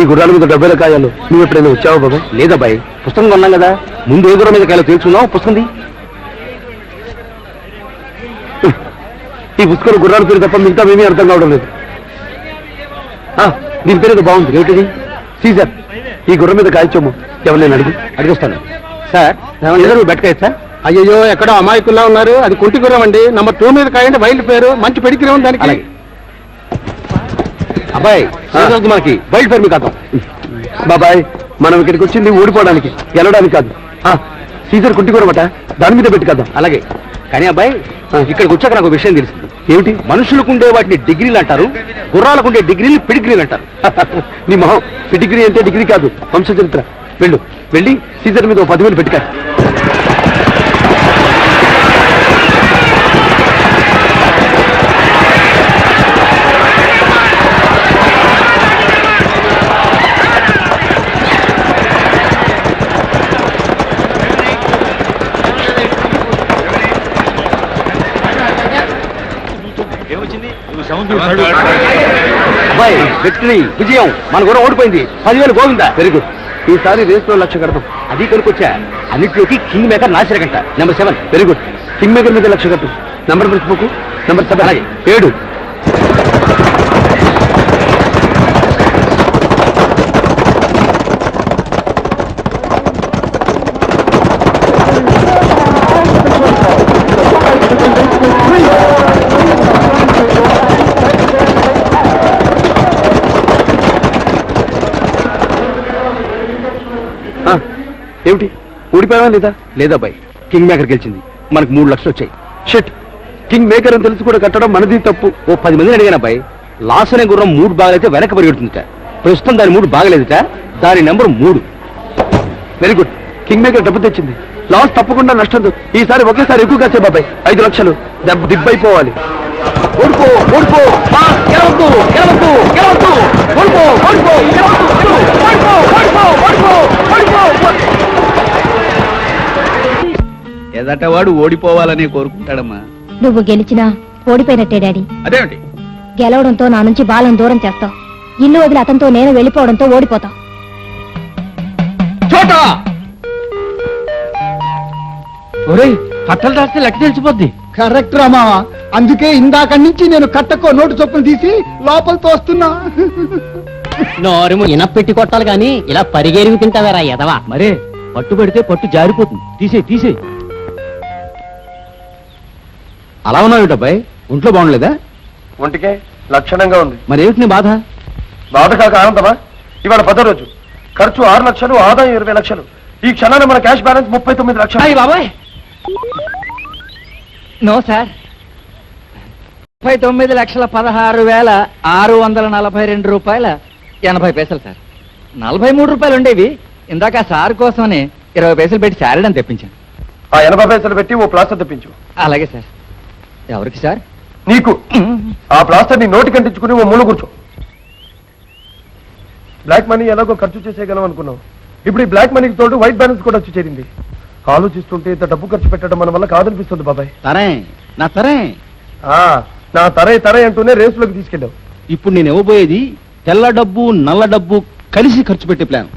ఈ గుర్రాల మీద 70 కాయాలు నువ్వు ఎప్పుడైనా వచ్చావు బాబాయ్? లేదబ్బాయి, పుస్తకం కొన్నాం కదా, ముందు ఏ గుర్రం మీద కాయలు తెలుసుకుందాం. పుస్తకం ఈ పుస్తకం గుర్రాల పేరు తప్ప మిగతా మేమీ అర్థం కావడం లేదు. దీని పేరు ఏదో బాగుంది. ఏమిటిది? సీజర్. ఈ గుర్రం మీద కాయచ్చోము. ఎవరినైనా అడిగిస్తాను. సార్ ఎదురు బెట్టకాయ సార్. అయ్యో, ఎక్కడో అమాయకుల్లా ఉన్నారు. అది కుంటి గుర్రం అండి. నంబర్ 2 మీద కాయండి. వైల్డ్ పేరు, మంచి పెడిగ్రీ ఉంది దానికి. అబ్బాయి మనకి వైల్డ్ పేరు కాదు బాబాయ్. మనం ఇక్కడికి వచ్చింది ఓడిపోవడానికి, గెలవడానికి కాదు. సీజర్ కుంటి గుర్రం అట, దాని మీద పెట్టి కదా. అలాగే కానీ అబ్బాయి, ఇక్కడికి వచ్చాక నాకు విషయం తెలిసింది. ఏమిటి? మనుషులకు ఉండే వాటిని డిగ్రీలు అంటారు, గుర్రాలకు ఉండే డిగ్రీలు పిడిగ్రీలు అంటారు. నీ మొహం, డిగ్రీ అంటే డిగ్రీ కాదు, వంశ చరిత్ర. వెళ్ళి సీజర్ మీద 10,000 పెట్టుకా. అబ్బాయి, విక్టరీ, విజయం. మన గుర్రం ఓడిపోయింది. 10,000 గోవిందా. Very good. ఈసారి రేస్లో 1,00,000 కడతాం. అది కనుకొచ్చా. అన్నింటిలోకి కింగ్ మేకర్ నాశరకంట. Number 7. Very good. King maker మీద 1,00,000 కట్టు. నంబర్ మర్చిపోకు. నంబర్ 7. అలాగే 7. ఏమిటి? ఊడిపోయావా లేదా? లేదబ్బాయి, కింగ్ మేకర్ గెలిచింది. మనకు 3 లక్షలు వచ్చాయి. షిట్. కింగ్ మేకర్ అని తెలిసి కూడా కట్టడం మనది తప్పు. ఓ 10 మందిని అడిగాను అబ్బాయి. లాస్ అనే గుర్రం 3 బాగలైతే వెనక పరిగెడుతుందిట. ప్రస్తుతం దాని 3 బాగలేదుట. దాని number 3. Very good. King maker డబ్బు తెచ్చింది. లాస్ తప్పకుండా నష్టం. ఈసారి ఒకేసారి ఎక్కువగా చే బాబాయ్. 5 లక్షలు దిబ్బైపోవాలి. ఓడిపో ఓడిపో, గెలవద్దు గెలవద్దు గెలవద్దు, ఓడిపో ఓడిపో, గెలవద్దు, ఓడిపో ఓడిపో ఓడిపో ఓడిపో. ఎదటవాడు ఓడిపోవాలని కోరుకుంటాడమ్మా. నువ్వు గెలిచినా ఓడిపోయినట్టే డాడీ. అదేమిటి? గెలవడంతో నా నుంచి బాలను దూరం చేస్తావు. ఇల్లు వదిలి అతనితో నేను వెళ్ళిపోవడంతో ఓడిపోతావు. చోటా కట్టలు రాస్తే లెక్క తెలిసిపోద్ది. కరెక్ట్ రామా. అందుకే ఇందాక నుంచి నేను కట్టకో నోటు చొప్పులు తీసి లోపలితో వస్తున్నా. నోరుము ఇనపెట్టి కొట్టాలి గాని ఇలా పరిగెరిగి తింటావేరా ఎదవా. మరే పట్టు పెడితే పట్టు జారిపోతుంది. తీసే అలా ఉన్నావుటబ్బాయి, ఒంట్లో బాగుండలేదా? ఒంటికే లక్షణంగా ఉంది. మరేమిటి నీ బాధ? బాధ కాక ఆనందమా? ఇవాళ 10వ రోజు. ఖర్చు 6 లక్షలు, ఆదాయం 20 లక్షలు. ఈ క్షణాన మన క్యాష్ బ్యాలెన్స్ 39 లక్షలు. బాబాయ్ నో సార్, 39,16,642 రూపాయల 80 పైసలు సార్. 43 రూపాయలు ఉండేవి. ఇందాక సార్ కోసమని 20 పైసలు పెట్టి శారీడని తెప్పించాను. ఆ 80 పైసలు పెట్టి ఓ ప్లాస్టర్ తెప్పించు. అలాగే సార్. ఎవరికి సార్? నీకు. ఆ ప్లాస్టర్ నీ నోటి కంటించుకుని ఓ మూల కూర్చో. బ్లాక్ మనీ ఎలాగో ఖర్చు చేసేయగలం అనుకున్నావు. ఇప్పుడు ఈ బ్లాక్ మనీకి తోడు వైట్ బ్యాలెన్స్ కూడా వచ్చి చేరింది. ఆలోచిస్తుంటే ఇంత డబ్బు ఖర్చు పెట్టడం మన వల్ల కాదనిపిస్తుంది బాబాయ్. నా తరే నా తరే అంటూనే రేసులోకి తీసుకెళ్ళావు. ఇప్పుడు నేను ఇవ్వబోయేది తెల్ల డబ్బు నల్ల డబ్బు కలిసి ఖర్చు పెట్టే ప్లాన్.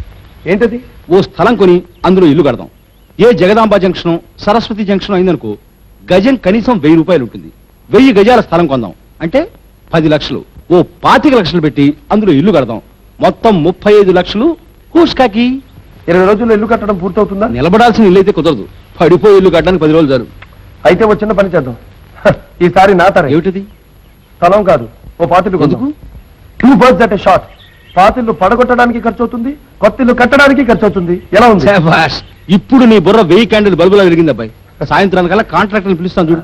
ఏంటది? ఓ స్థలం కొని అందులో ఇల్లు కడదాం. ఏ జగదాంబ జంక్షన్, సరస్వతి జంక్షన్ అయిందనుకో, గజం కనీసం 1000 రూపాయలు ఉంటుంది. 1000 గజాల స్థలం కొందాం అంటే 10 లక్షలు. ఓ 25 లక్షలు పెట్టి అందులో ఇల్లు కడదాం. మొత్తం 35 లక్షలు. హూస్కాకి 20 రోజుల్లో ఇల్లు కట్టడం పూర్తవుతుందా? నిలబడాల్సిన ఇల్లు అయితే కుదరదు. పడిపోయి ఇల్లు కట్టడానికి 10 రోజులు చాలు. అయితే ఓ చిన్న పని చేద్దాం. ఈసారి నా తర. ఏమిటిది? స్థలం కాదు, ఓ పాతిల్లు. 2 birds at a shot. పాతిల్లు పడగొట్టడానికి ఖర్చు అవుతుంది, కొత్తిల్లు కట్టడానికి ఖర్చు అవుతుంది. ఎలా ఉంది? ఇప్పుడు నీ బుర్ర 1000 క్యాండిల్ బల్బులా వెలిగింది అబ్బాయి. సాయంత్రానికల్లా కాంట్రాక్టర్ని పిలుస్తాను చూడు.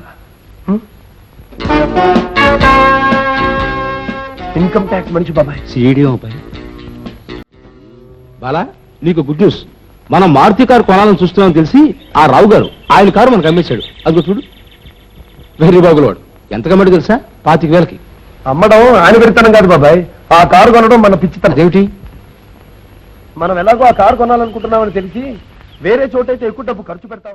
ఇన్కమ్ ట్యాక్స్ మనిషి బాబాయ్. సీడీ అబ్బాయి. బాలా, నీకు గుడ్ న్యూస్. మనం మారుతి కారు కొనాలని చూస్తున్నామని తెలిసి ఆ రావు గారు ఆయన కారు మనకు అమ్మేశాడు. అదిగో చూడు. వెర్రి బాగులవాడు. ఎంత కమ్మాడు తెలుసా? 25,000కి. అమ్మడం ఆయన పెడతానం కాదు బాబాయ్, ఆ కారు కొనడం మన పిచ్చితనం. అదేమిటి? మనం ఎలాగో ఆ కారు కొనాలనుకుంటున్నామని తెలిసి వేరే చోటైతే ఎక్కువ డబ్బు ఖర్చు పెడతామని